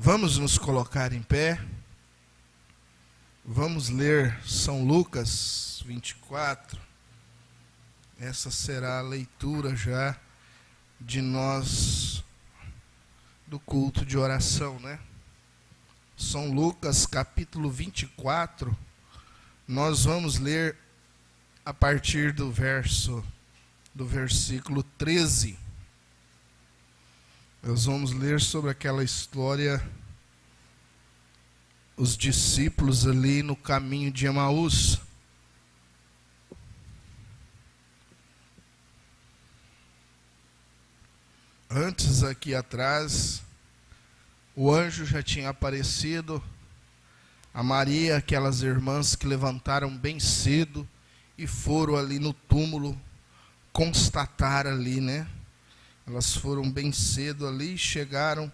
Vamos nos colocar em pé. Vamos ler São Lucas 24. Essa será a leitura já de nós do culto de oração, né? São Lucas capítulo 24. Nós vamos ler a partir do versículo 13. Nós vamos ler sobre aquela história, os discípulos ali no caminho de Emaús. Antes, aqui atrás, o anjo já tinha aparecido a Maria, aquelas irmãs que levantaram bem cedo e foram ali no túmulo constatar ali, né? Elas foram bem cedo ali, chegaram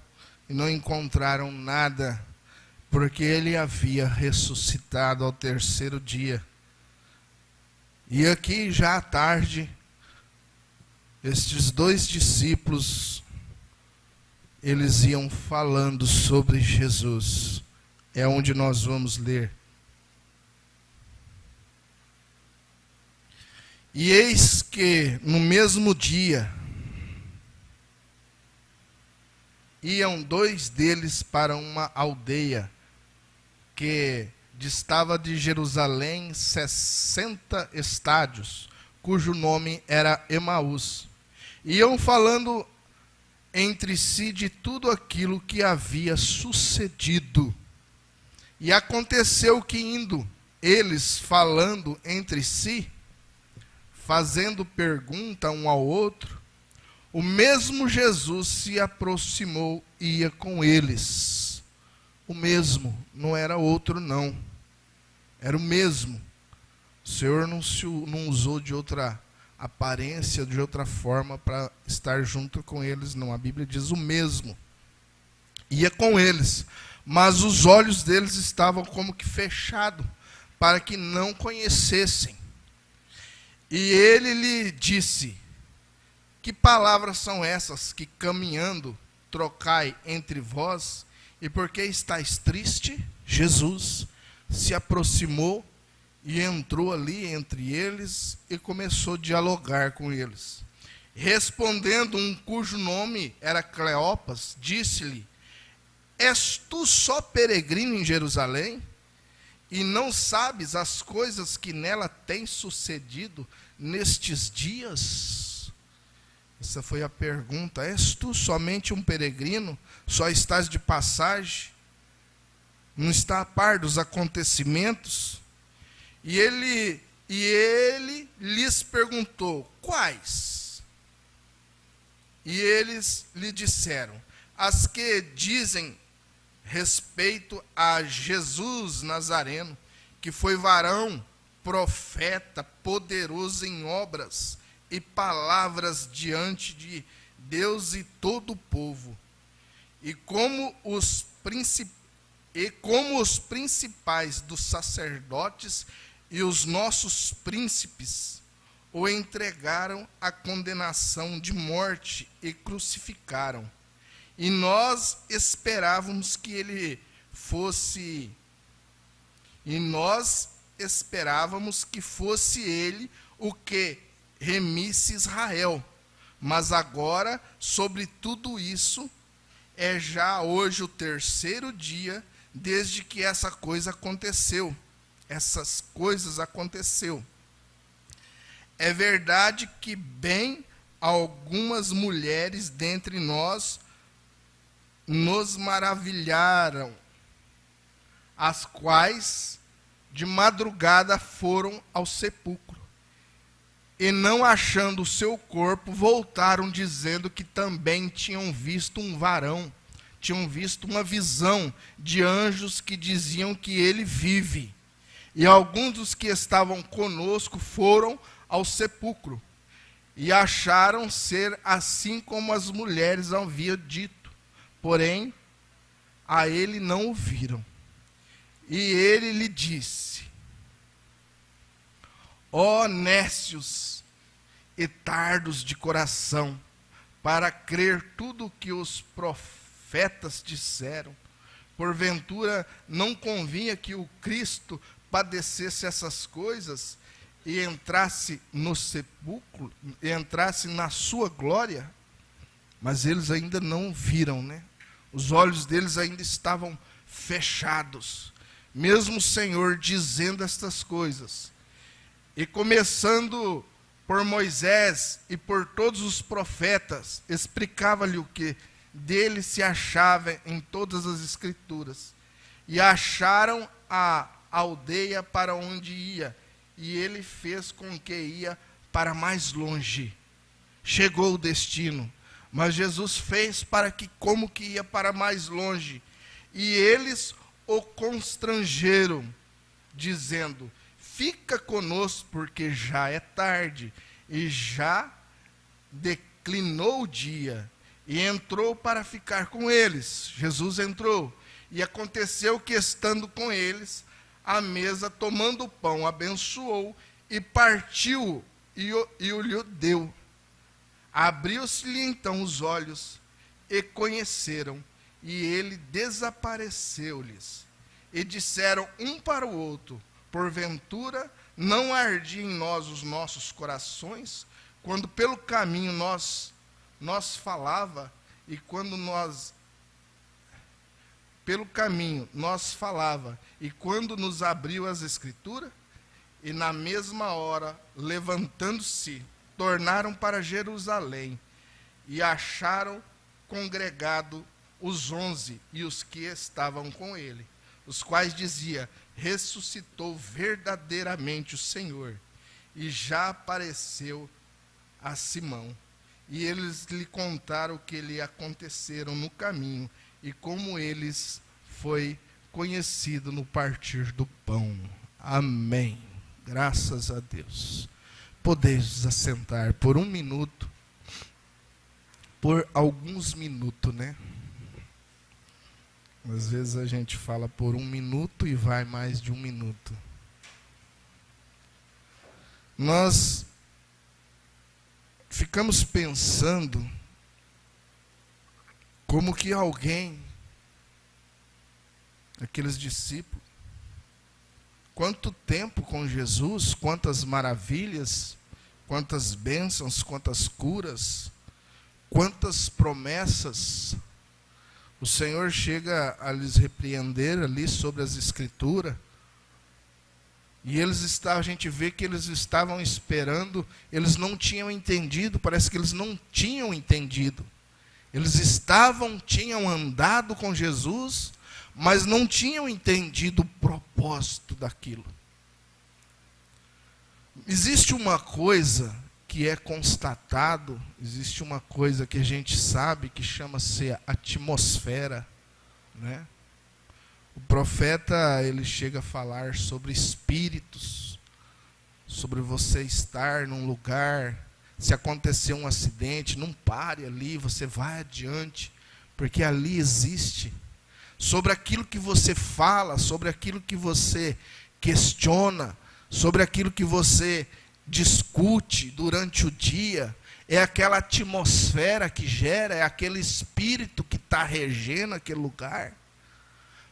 e não encontraram nada, porque ele havia ressuscitado ao terceiro dia. E aqui já à tarde, estes dois discípulos, eles iam falando sobre Jesus. É onde nós vamos ler. E eis que no mesmo dia iam dois deles para uma aldeia que distava de Jerusalém 60 estádios, cujo nome era Emaús. Iam falando entre si de tudo aquilo que havia sucedido. E aconteceu que, indo eles falando entre si, fazendo pergunta um ao outro, o mesmo Jesus se aproximou e ia com eles. O mesmo, não era outro não. Era o mesmo. O Senhor não usou de outra aparência, de outra forma para estar junto com eles, não. A Bíblia diz o mesmo. Ia com eles, mas os olhos deles estavam como que fechados, para que não conhecessem. E ele lhe disse: que palavras são essas que caminhando trocai entre vós? E por que estáis triste? Jesus se aproximou e entrou ali entre eles e começou a dialogar com eles. Respondendo um cujo nome era Cleopas, disse-lhe: és tu só peregrino em Jerusalém? E não sabes as coisas que nela têm sucedido nestes dias? Essa foi a pergunta. És tu somente um peregrino? Só estás de passagem? Não está a par dos acontecimentos? E ele lhes perguntou: quais? E eles lhe disseram: as que dizem respeito a Jesus Nazareno, que foi varão, profeta, poderoso em obras e palavras diante de Deus e todo o povo. E como os principais dos sacerdotes e os nossos príncipes o entregaram à condenação de morte e crucificaram. E nós esperávamos que ele fosse, o que remisse Israel. Mas agora, sobre tudo isso, é já hoje o terceiro dia desde que essas coisas aconteceu. É verdade que bem algumas mulheres dentre nós nos maravilharam, as quais de madrugada foram ao sepulcro, e não achando o seu corpo, voltaram dizendo que também tinham visto um varão, tinham visto uma visão de anjos que diziam que ele vive. E alguns dos que estavam conosco foram ao sepulcro, e acharam ser assim como as mulheres haviam dito. Porém, a ele não o viram. E ele lhe disse: ó nécios e tardos de coração, para crer tudo o que os profetas disseram. Porventura não convinha que o Cristo padecesse essas coisas e entrasse no sepulcro, e entrasse na sua glória? Mas eles ainda não viram, né? Os olhos deles ainda estavam fechados. Mesmo o Senhor dizendo estas coisas, e começando por Moisés e por todos os profetas, explicava-lhe o que dele se achava em todas as Escrituras. E acharam a aldeia para onde ia, e ele fez com que ia para mais longe. Chegou o destino, mas Jesus fez para que como que ia para mais longe. E eles o constrangeram, dizendo: fica conosco, porque já é tarde, e já declinou o dia. E entrou para ficar com eles. Jesus entrou, e aconteceu que, estando com eles, à mesa, tomando o pão, abençoou, e partiu, e o lhe deu. Abriu-se-lhe então os olhos, e conheceram, e ele desapareceu-lhes. E disseram um para o outro: porventura não ardia em nós os nossos corações, quando pelo caminho nós falava, e quando pelo caminho nós falava, e quando nos abriu as Escrituras? E na mesma hora, levantando-se, tornaram para Jerusalém, e acharam congregado os 11 e os que estavam com ele, os quais dizia: ressuscitou verdadeiramente o Senhor, e já apareceu a Simão. E eles lhe contaram o que lhe aconteceram no caminho, e como eles foi conhecido no partir do pão. Amém. Graças a Deus. Podeis assentar por um minuto, por alguns minutos, né? Às vezes a gente fala por um minuto e vai mais de um minuto. Nós ficamos pensando como que alguém, aqueles discípulos, quanto tempo com Jesus, quantas maravilhas, quantas bênçãos, quantas curas, quantas promessas. O Senhor chega a lhes repreender ali sobre as Escrituras, e a gente vê que eles estavam esperando, eles não tinham entendido, parece que eles não tinham entendido. Eles tinham andado com Jesus, mas não tinham entendido o propósito daquilo. Existe uma coisa que é constatado, existe uma coisa que a gente sabe que chama-se atmosfera, né? O profeta, ele chega a falar sobre espíritos, sobre você estar num lugar, se acontecer um acidente, não pare ali, você vai adiante, porque ali existe. Sobre aquilo que você fala, sobre aquilo que você questiona, sobre aquilo que você discute durante o dia, é aquela atmosfera que gera, é aquele espírito que está regendo aquele lugar.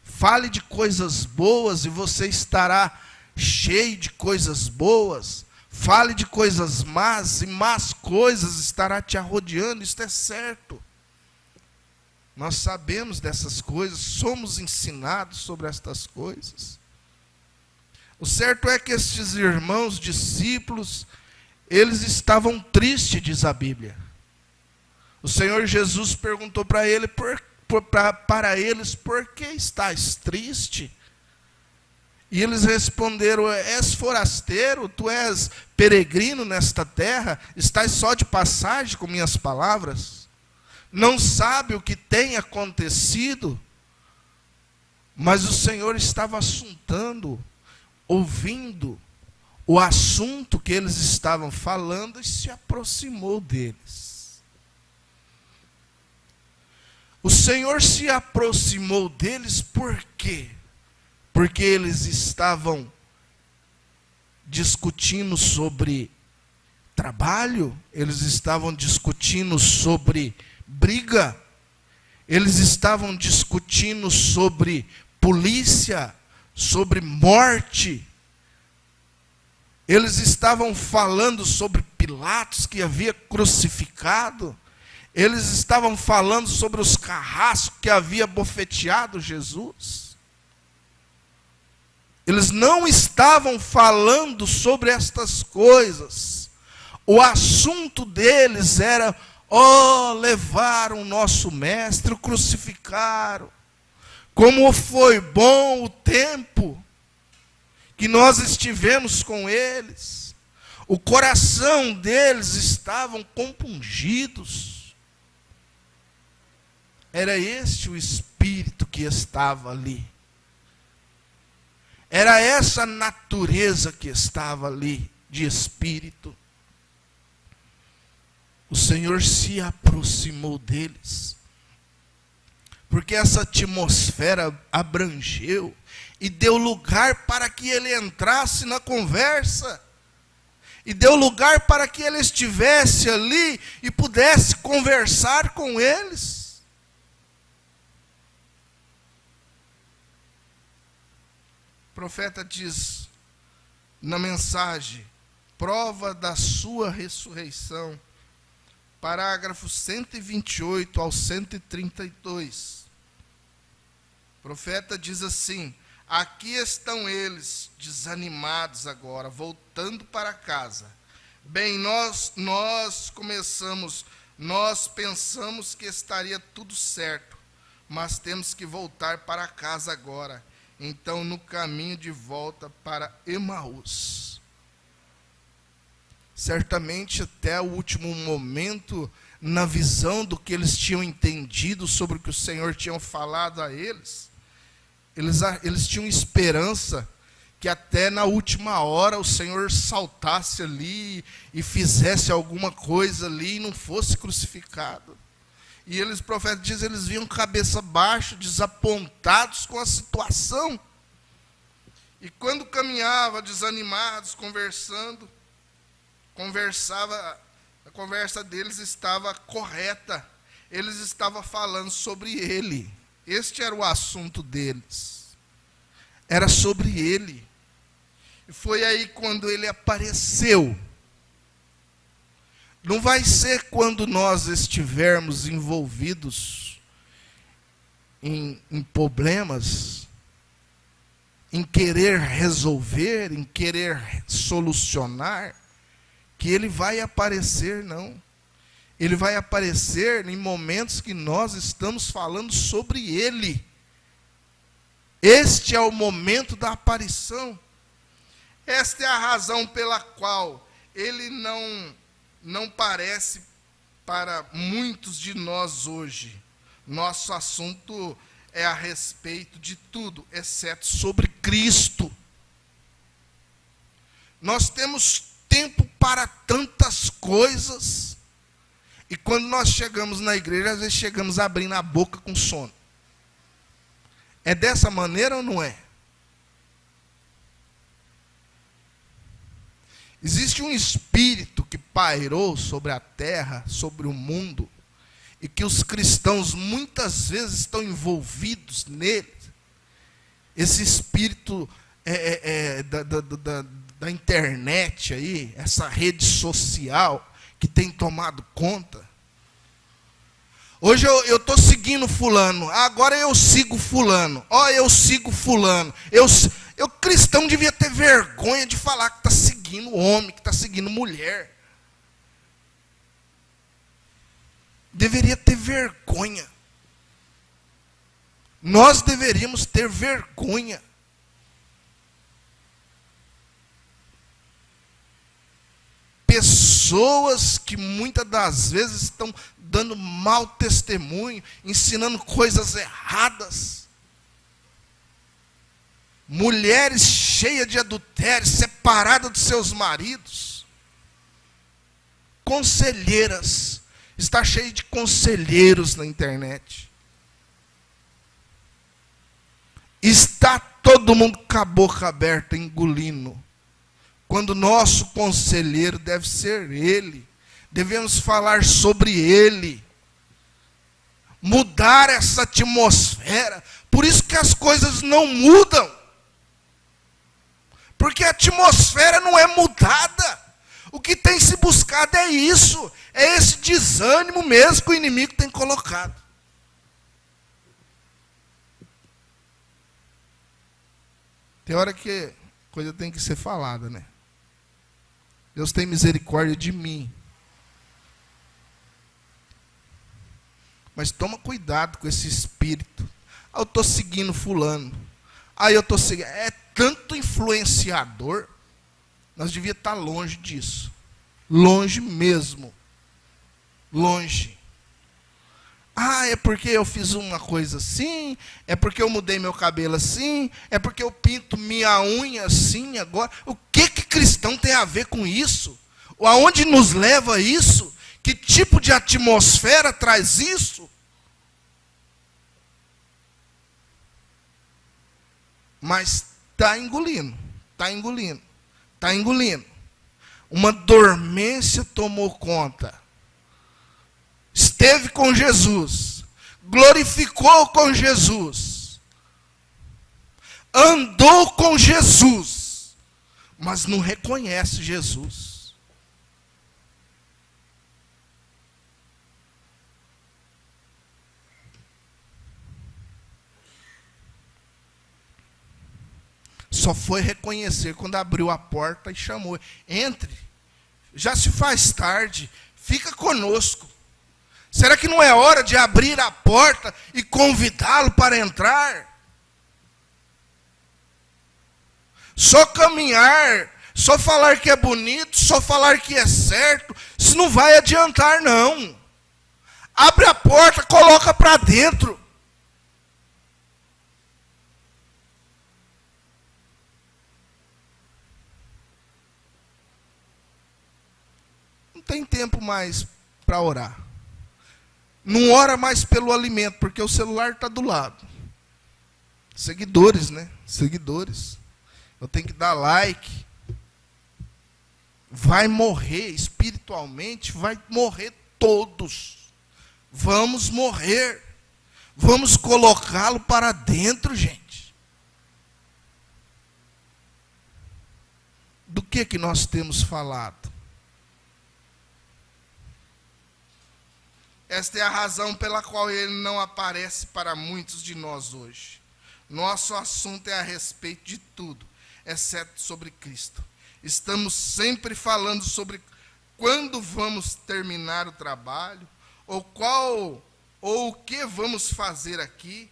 Fale de coisas boas e você estará cheio de coisas boas. Fale de coisas más e más coisas estará te arrodeando. Isto é certo. Nós sabemos dessas coisas, somos ensinados sobre estas coisas. O certo é que estes irmãos, discípulos, eles estavam tristes, diz a Bíblia. O Senhor Jesus perguntou para eles, por que estás triste? E eles responderam: és forasteiro, tu és peregrino nesta terra, estás só de passagem com minhas palavras? Não sabe o que tem acontecido? Mas o Senhor estava assuntando, ouvindo o assunto que eles estavam falando, e se aproximou deles. O Senhor se aproximou deles por quê? Porque eles estavam discutindo sobre trabalho, eles estavam discutindo sobre briga, Eles estavam discutindo sobre polícia, sobre morte. Eles estavam falando sobre Pilatos, que havia crucificado. Eles estavam falando sobre os carrascos que havia bofeteado Jesus. Eles não estavam falando sobre estas coisas. O assunto deles era: levaram o nosso mestre, o crucificaram. Como foi bom o tempo que nós estivemos com eles. O coração deles estavam compungidos. Era este o espírito que estava ali. Era essa natureza que estava ali, de espírito. O Senhor se aproximou deles, porque essa atmosfera abrangeu e deu lugar para que ele entrasse na conversa, e deu lugar para que ele estivesse ali e pudesse conversar com eles. O profeta diz na mensagem: prova da sua ressurreição, parágrafos 128 ao 132. O profeta diz assim: aqui estão eles, desanimados agora, voltando para casa. Bem, nós pensamos que estaria tudo certo, mas temos que voltar para casa agora. Então, no caminho de volta para Emaús. Certamente até o último momento, na visão do que eles tinham entendido sobre o que o Senhor tinha falado a eles, eles tinham esperança que até na última hora o Senhor saltasse ali e fizesse alguma coisa ali e não fosse crucificado. E eles, o profeta diz, eles vinham cabeça baixa, desapontados com a situação. E quando caminhava desanimados, a conversa deles estava correta. Eles estavam falando sobre ele. Este era o assunto deles. Era sobre ele. E foi aí quando ele apareceu. Não vai ser quando nós estivermos envolvidos em problemas, em querer resolver, em querer solucionar, que ele vai aparecer, não. Ele vai aparecer em momentos que nós estamos falando sobre ele. Este é o momento da aparição. Esta é a razão pela qual ele não parece para muitos de nós hoje. Nosso assunto é a respeito de tudo, exceto sobre Cristo. Nós temos tempo para tantas coisas, e quando nós chegamos na igreja, às vezes chegamos abrindo a boca com sono. É dessa maneira ou não é? Existe um espírito que pairou sobre a terra, sobre o mundo, e que os cristãos muitas vezes estão envolvidos nele. Esse espírito da internet aí, essa rede social que tem tomado conta. Hoje eu estou seguindo fulano, agora eu sigo fulano, eu sigo fulano. Eu cristão devia ter vergonha de falar que está seguindo homem, que está seguindo mulher. Deveria ter vergonha. Nós deveríamos ter vergonha. Pessoas que muitas das vezes estão dando mau testemunho, ensinando coisas erradas. Mulheres cheias de adultério, separadas dos seus maridos. Conselheiras. Está cheio de conselheiros na internet. Está todo mundo com a boca aberta, engolindo. Quando o nosso conselheiro deve ser ele. Devemos falar sobre ele. mudar essa atmosfera. Por isso que as coisas não mudam. Porque a atmosfera não é mudada. O que tem se buscado é isso. É esse desânimo mesmo que o inimigo tem colocado. Tem hora que a coisa tem que ser falada, né? Deus tem misericórdia de mim. Mas toma cuidado com esse espírito. Ah, eu estou seguindo fulano. Aí eu estou seguindo. É tanto influenciador. Nós devíamos estar longe disso. Longe mesmo. Longe. Ah, é porque eu fiz uma coisa assim. É porque eu mudei meu cabelo assim. É porque eu pinto minha unha assim agora. O que cristão tem a ver com isso? Aonde nos leva isso? Que tipo de atmosfera traz isso? Mas está engolindo, está engolindo, está engolindo. Uma dormência tomou conta. Esteve com Jesus, glorificou com Jesus, andou com Jesus, mas não reconhece Jesus. Só foi reconhecer quando abriu a porta e chamou. Entre, já se faz tarde, fica conosco. Será que não é hora de abrir a porta e convidá-lo para entrar? Só caminhar, só falar que é bonito, só falar que é certo, isso não vai adiantar não. Abre a porta, coloca para dentro. Não tem tempo mais para orar. Não ora mais pelo alimento, porque o celular está do lado. Seguidores, né? Seguidores. Eu tenho que dar like. Vai morrer espiritualmente, vai morrer todos. Vamos morrer. Vamos colocá-lo para dentro, gente. Do que nós temos falado? Esta é a razão pela qual ele não aparece para muitos de nós hoje. Nosso assunto é a respeito de tudo, exceto sobre Cristo. Estamos sempre falando sobre quando vamos terminar o trabalho, ou o que vamos fazer aqui.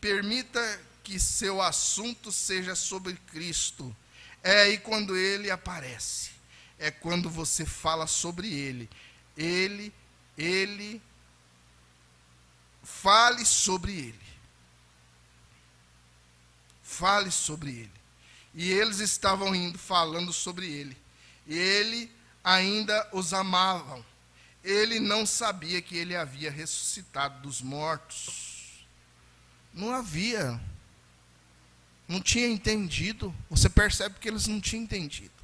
Permita que seu assunto seja sobre Cristo. É aí quando ele aparece. É quando você fala sobre ele. Ele fale sobre ele. Fale sobre ele. E eles estavam indo falando sobre ele. E ele ainda os amavam. Ele não sabia que ele havia ressuscitado dos mortos. Não havia. Não tinha entendido. Você percebe que eles não tinham entendido.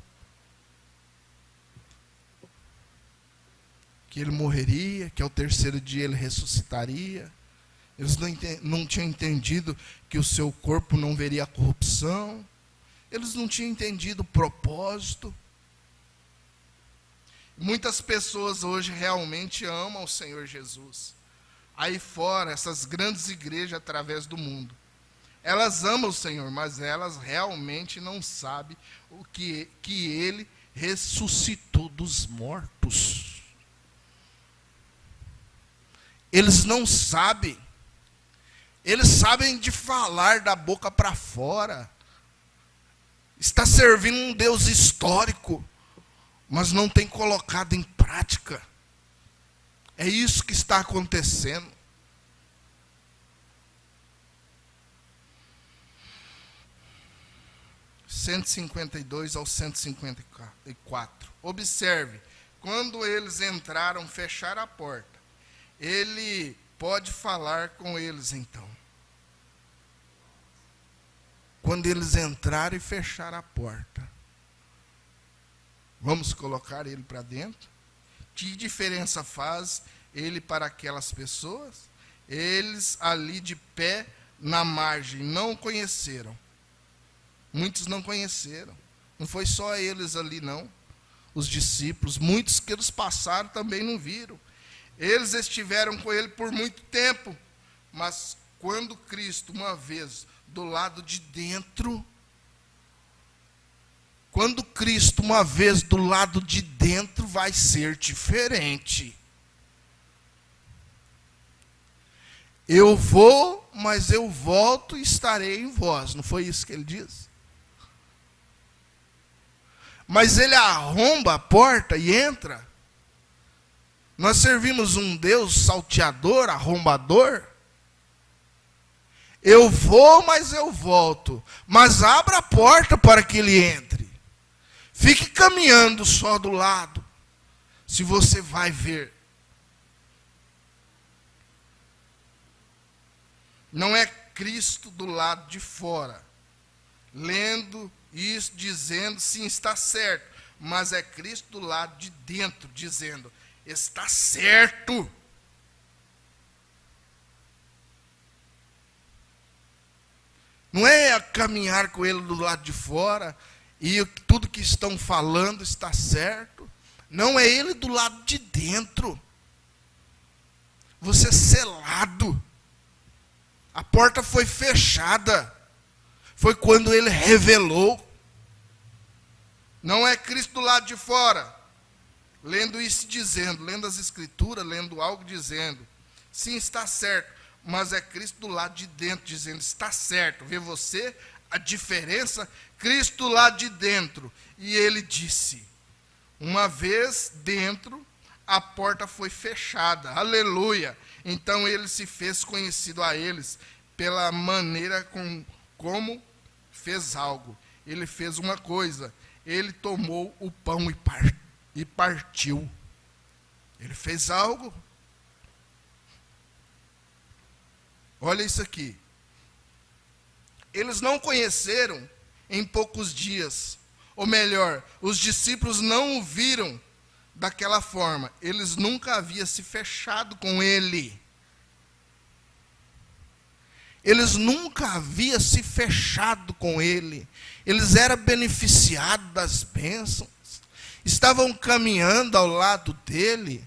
Que ele morreria, que ao terceiro dia ele ressuscitaria. Eles não tinham entendido que o seu corpo não veria corrupção. Eles não tinham entendido o propósito. Muitas pessoas hoje realmente amam o Senhor Jesus. Aí fora, essas grandes igrejas através do mundo. Elas amam o Senhor, mas elas realmente não sabem o que Ele ressuscitou dos mortos. Eles não sabem. Eles sabem de falar da boca para fora. Está servindo um Deus histórico, mas não tem colocado em prática. É isso que está acontecendo. (152 ao 154). Observe, quando eles entraram, fecharam a porta. Ele pode falar com eles então. Quando eles entraram e fecharam a porta. Vamos colocar ele para dentro? Que diferença faz ele para aquelas pessoas? Eles ali de pé na margem não conheceram. Muitos não conheceram. Não foi só eles ali, não. Os discípulos, muitos que eles passaram também não viram. Eles estiveram com ele por muito tempo. Mas quando Cristo, uma vez, do lado de dentro, quando Cristo, uma vez, do lado de dentro, vai ser diferente. Eu vou, mas eu volto e estarei em vós. Não foi isso que ele diz? Mas ele arromba a porta e entra. Nós servimos um Deus salteador, arrombador. Eu vou, mas eu volto. Mas abra a porta para que ele entre. Fique caminhando só do lado, se você vai ver. Não é Cristo do lado de fora, lendo isso, dizendo sim, está certo. Mas é Cristo do lado de dentro, dizendo, está certo. Não é caminhar com ele do lado de fora e tudo que estão falando está certo. Não, é ele do lado de dentro. Você é selado. A porta foi fechada. Foi quando ele revelou. Não é Cristo do lado de fora, lendo isso dizendo, lendo as escrituras, lendo algo dizendo, sim, está certo. Mas é Cristo do lado de dentro, dizendo, está certo. Vê você a diferença? Cristo lá de dentro. E ele disse, uma vez dentro, a porta foi fechada. Aleluia. Então ele se fez conhecido a eles pela maneira como fez algo. Ele fez uma coisa. Ele tomou o pão e partiu. Ele fez algo. Olha isso aqui. Eles não conheceram em poucos dias. Ou melhor, os discípulos não o viram daquela forma. Eles nunca haviam se fechado com ele. Eles nunca haviam se fechado com ele. Eles eram beneficiados das bênçãos. Estavam caminhando ao lado dele.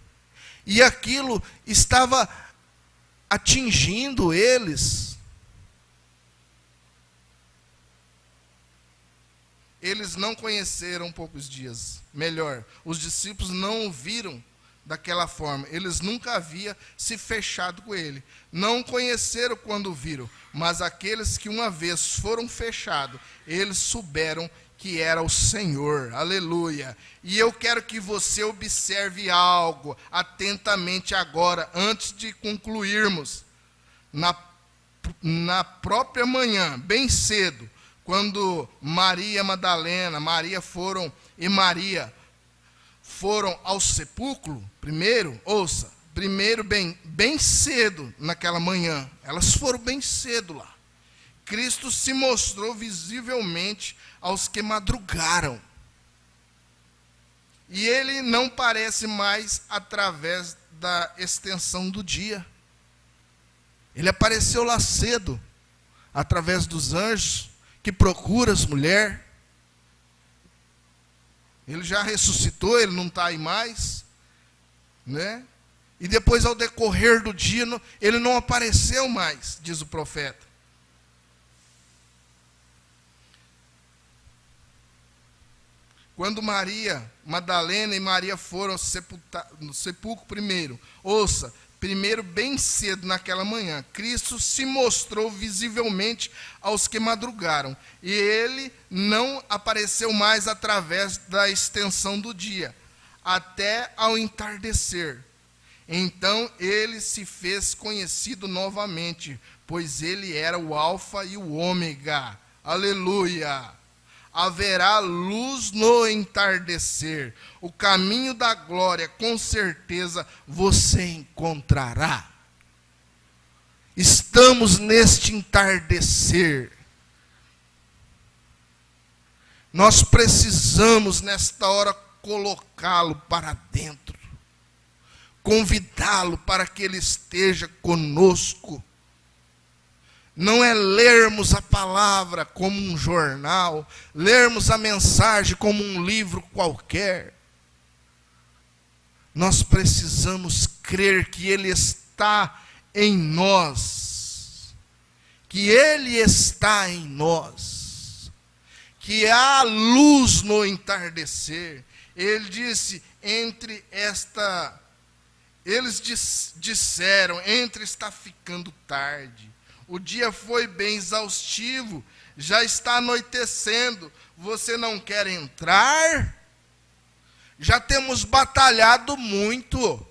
E aquilo estava atingindo eles. Eles não conheceram poucos dias. Melhor, os discípulos não o viram daquela forma. Eles nunca haviam se fechado com ele. Não conheceram quando viram. Mas aqueles que uma vez foram fechados, eles souberam que era o Senhor. Aleluia. E eu quero que você observe algo atentamente agora, antes de concluirmos. Na própria manhã, bem cedo, quando Maria Madalena, Maria foram ao sepulcro, primeiro bem cedo naquela manhã, elas foram bem cedo lá. Cristo se mostrou visivelmente aos que madrugaram. E ele não parece mais através da extensão do dia. Ele apareceu lá cedo, através dos anjos, que procuram as mulheres. Ele já ressuscitou, ele não está aí mais, né? E depois, ao decorrer do dia, ele não apareceu mais, diz o profeta. Quando Maria Madalena e Maria foram no sepulcro primeiro, primeiro bem cedo naquela manhã, Cristo se mostrou visivelmente aos que madrugaram. E ele não apareceu mais através da extensão do dia, até ao entardecer. Então ele se fez conhecido novamente, pois ele era o Alfa e o Ômega. Aleluia! Haverá luz no entardecer. O caminho da glória, com certeza, você encontrará. Estamos neste entardecer. Nós precisamos, nesta hora, colocá-lo para dentro. convidá-lo para que ele esteja conosco. Não é lermos a palavra como um jornal, lermos a mensagem como um livro qualquer. Nós precisamos crer que Ele está em nós, que Ele está em nós, que há luz no entardecer. Ele disse, eles disseram, está ficando tarde. O dia foi bem exaustivo, já está anoitecendo, você não quer entrar? Já temos batalhado muito,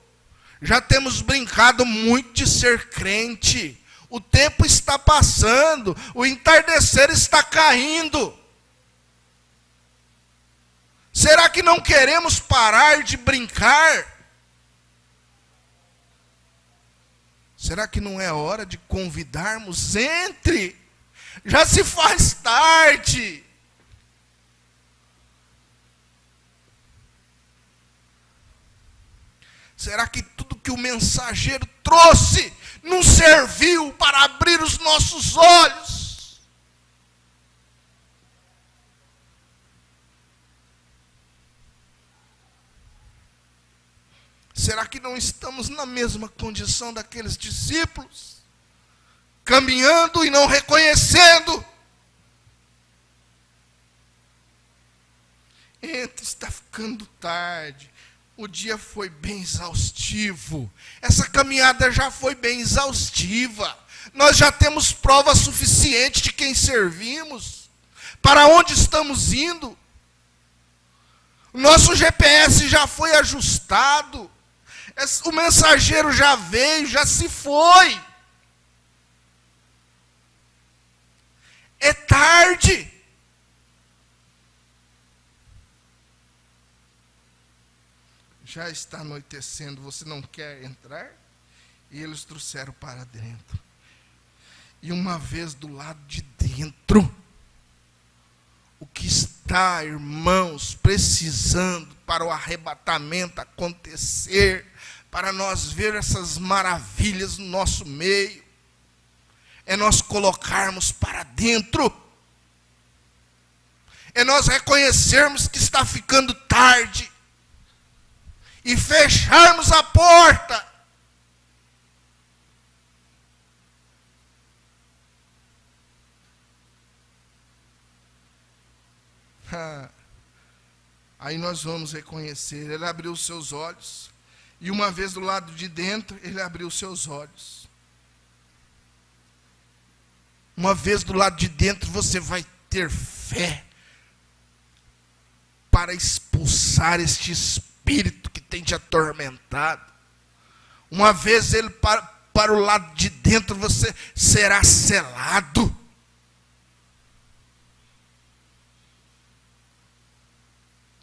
já temos brincado muito de ser crente, o tempo está passando, o entardecer está caindo. Será que não queremos parar de brincar? Será que não é hora de convidarmos? Entre, já se faz tarde. Será que tudo que o mensageiro trouxe não serviu para abrir os nossos olhos? Será que não estamos na mesma condição daqueles discípulos? Caminhando e não reconhecendo. Está ficando tarde. O dia foi bem exaustivo. Essa caminhada já foi bem exaustiva. Nós já temos prova suficiente de quem servimos. Para onde estamos indo? O nosso GPS já foi ajustado. O mensageiro já veio, já se foi. É tarde. Já está anoitecendo, você não quer entrar? E eles trouxeram para dentro. E uma vez do lado de dentro, o que está, irmãos, precisando para o arrebatamento acontecer, para nós ver essas maravilhas no nosso meio, é nós colocarmos para dentro, é nós reconhecermos que está ficando tarde, e fecharmos a porta. Aí nós vamos reconhecer, ele abriu os seus olhos, e uma vez do lado de dentro, ele abriu os seus olhos. Uma vez do lado de dentro, você vai ter fé para expulsar este espírito que tem te atormentado. Uma vez ele para o lado de dentro, você será selado.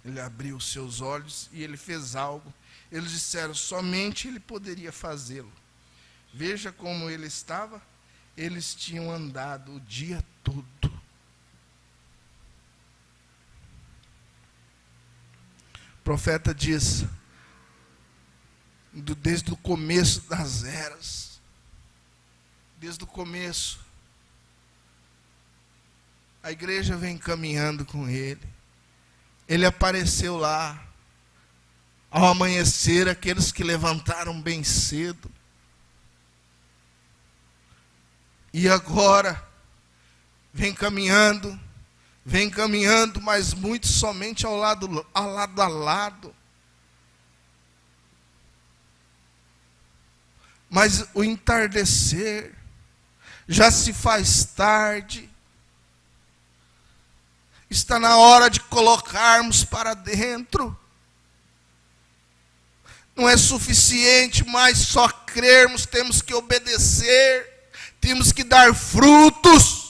Ele abriu os seus olhos e ele fez algo. Eles disseram, somente ele poderia fazê-lo. Veja como ele estava. Eles tinham andado o dia todo. O profeta diz, desde o começo das eras, desde o começo, a igreja vem caminhando com ele. Ele apareceu lá, ao amanhecer, aqueles que levantaram bem cedo. E agora, vem caminhando, mas muito somente ao lado a lado. Mas o entardecer, já se faz tarde, está na hora de colocarmos para dentro. Não é suficiente mais só crermos, temos que obedecer, temos que dar frutos.